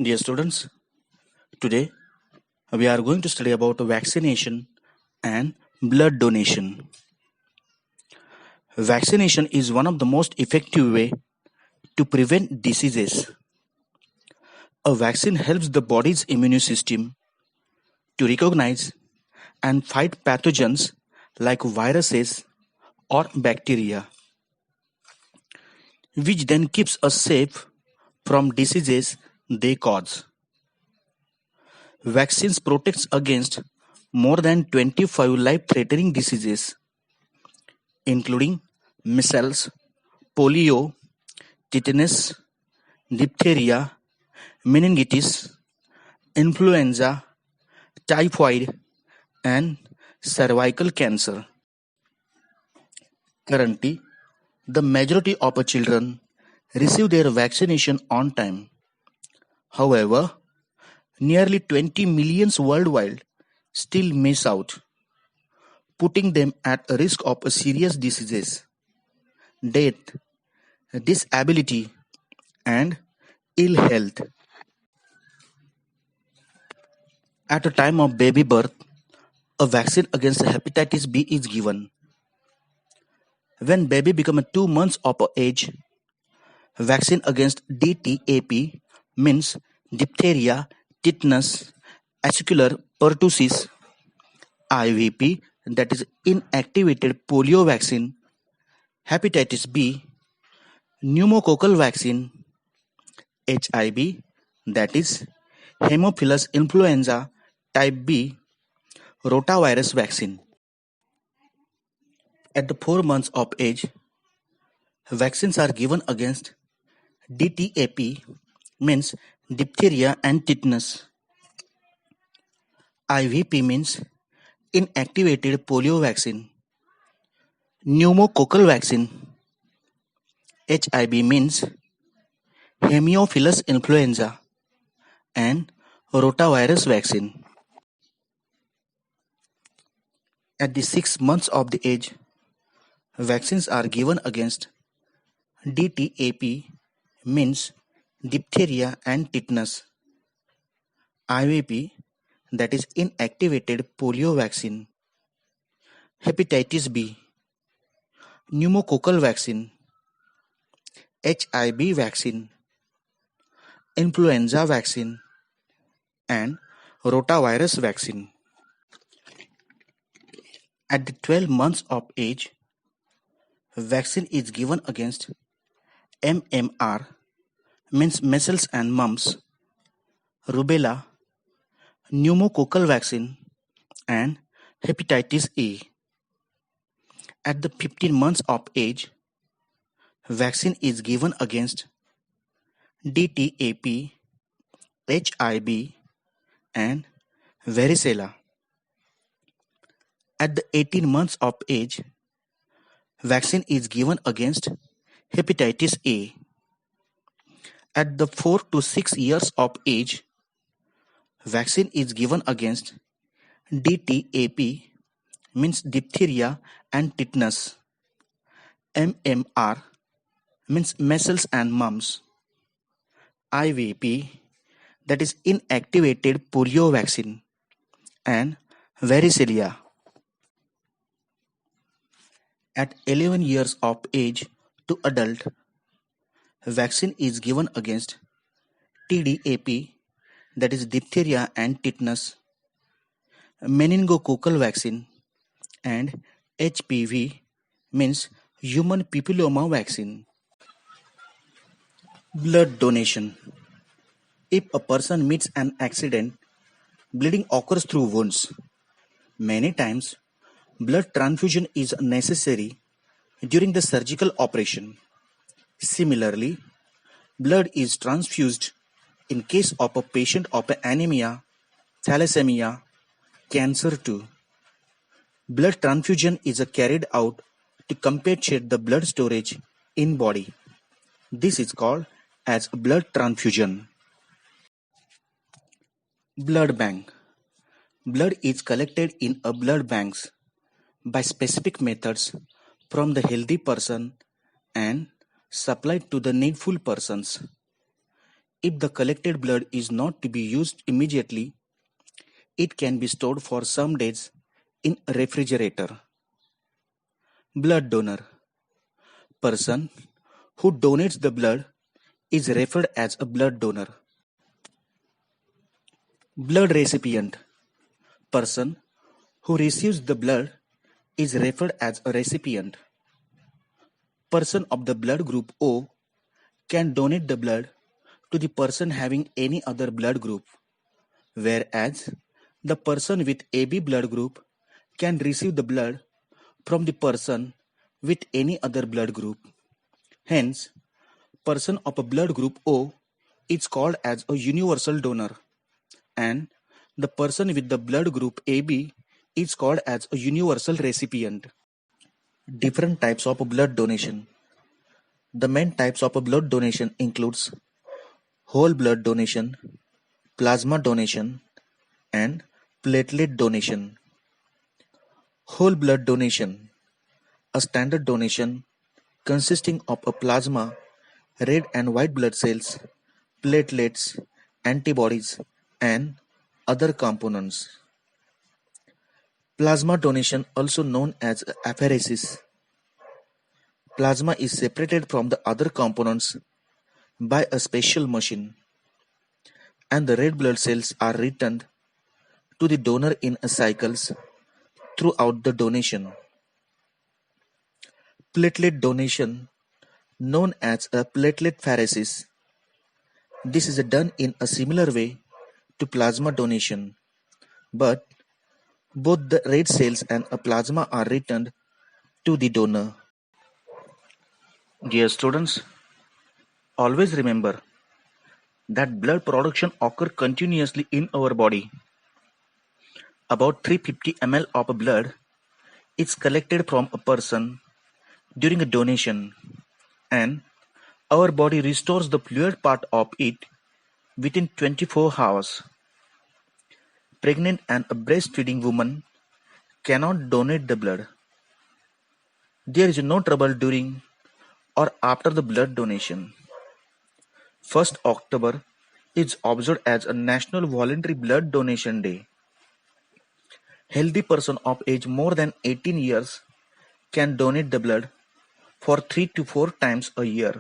Dear students, today we are going to study about vaccination and blood donation. Vaccination is one of the most effective way to prevent diseases. A vaccine helps the body's immune system to recognize and fight pathogens like viruses or bacteria, which then keeps us safe from diseases they cause. Vaccines protect against more than 25 life-threatening diseases, including measles, polio, tetanus, diphtheria, meningitis, influenza, typhoid, and cervical cancer. Currently, the majority of children receive their vaccination on time. However, nearly 20 millions worldwide still miss out, putting them at a risk of serious diseases, death, disability, and ill health. At the time of baby birth, a vaccine against hepatitis B is given. When baby becomes 2 months of age, vaccine against DTaP means diphtheria, tetanus, acicular pertussis, IVP that is inactivated polio vaccine, hepatitis B, pneumococcal vaccine, HIB that is Haemophilus influenza type B, rotavirus vaccine. At the 4 months of age, vaccines are given against DTaP means diphtheria and tetanus. IVP means inactivated polio vaccine. Pneumococcal vaccine. HIB means Haemophilus influenza and rotavirus vaccine. At the 6 months of the age, vaccines are given against DTaP means diphtheria and tetanus. IVP that is inactivated polio vaccine. Hepatitis B, pneumococcal vaccine, HIB vaccine, influenza vaccine, and rotavirus vaccine. At the 12 months of age, vaccine is given against MMR means measles and mumps, rubella, pneumococcal vaccine, and hepatitis A. At the 15 months of age, vaccine is given against DTaP, HIB, and varicella. At the 18 months of age, vaccine is given against hepatitis A. At the 4 to 6 years of age, vaccine is given against DTaP means diphtheria and tetanus. MMR means measles and mumps. IVP that is inactivated polio vaccine and varicella. At 11 years of age to adult, vaccine is given against TDAP that is diphtheria and tetanus, meningococcal vaccine, and HPV means human papilloma vaccine. Blood donation. If a person meets an accident, bleeding occurs through wounds. Many times, blood transfusion is necessary during the surgical operation. Similarly, blood is transfused in case of a patient of anemia, thalassemia, cancer too. Blood transfusion is carried out to compensate the blood storage in body. This is called as blood transfusion. Blood bank. Blood is collected in a blood banks by specific methods from the healthy person and supplied to the needful persons. If the collected blood is not to be used immediately, it can be stored for some days in a refrigerator. Blood donor. Person who donates the blood is referred as a blood donor. Blood recipient. Person who receives the blood is referred as a recipient. Person of the blood group O can donate the blood to the person having any other blood group, whereas the person with AB blood group can receive the blood from the person with any other blood group. Hence, person of a blood group O is called as a universal donor, and the person with the blood group AB is called as a universal recipient. Different types of blood donation. The main types of blood donation includes whole blood donation, plasma donation, and platelet donation. Whole blood donation, a standard donation consisting of a plasma, red and white blood cells, platelets, antibodies, and other components. Plasma donation, also known as apheresis. Plasma is separated from the other components by a special machine, and the red blood cells are returned to the donor in cycles throughout the donation. Platelet donation, known as a platelet pheresis. This is done in a similar way to plasma donation, but both the red cells and a plasma are returned to the donor. Dear students, always remember that blood production occurs continuously in our body. About 350 ml of blood is collected from a person during a donation, and our body restores the fluid part of it within 24 hours. Pregnant and a breastfeeding woman cannot donate the blood. There is no trouble during or after the blood donation. 1st October is observed as a National Voluntary Blood Donation Day. Healthy person of age more than 18 years can donate the blood for 3 to 4 times a year.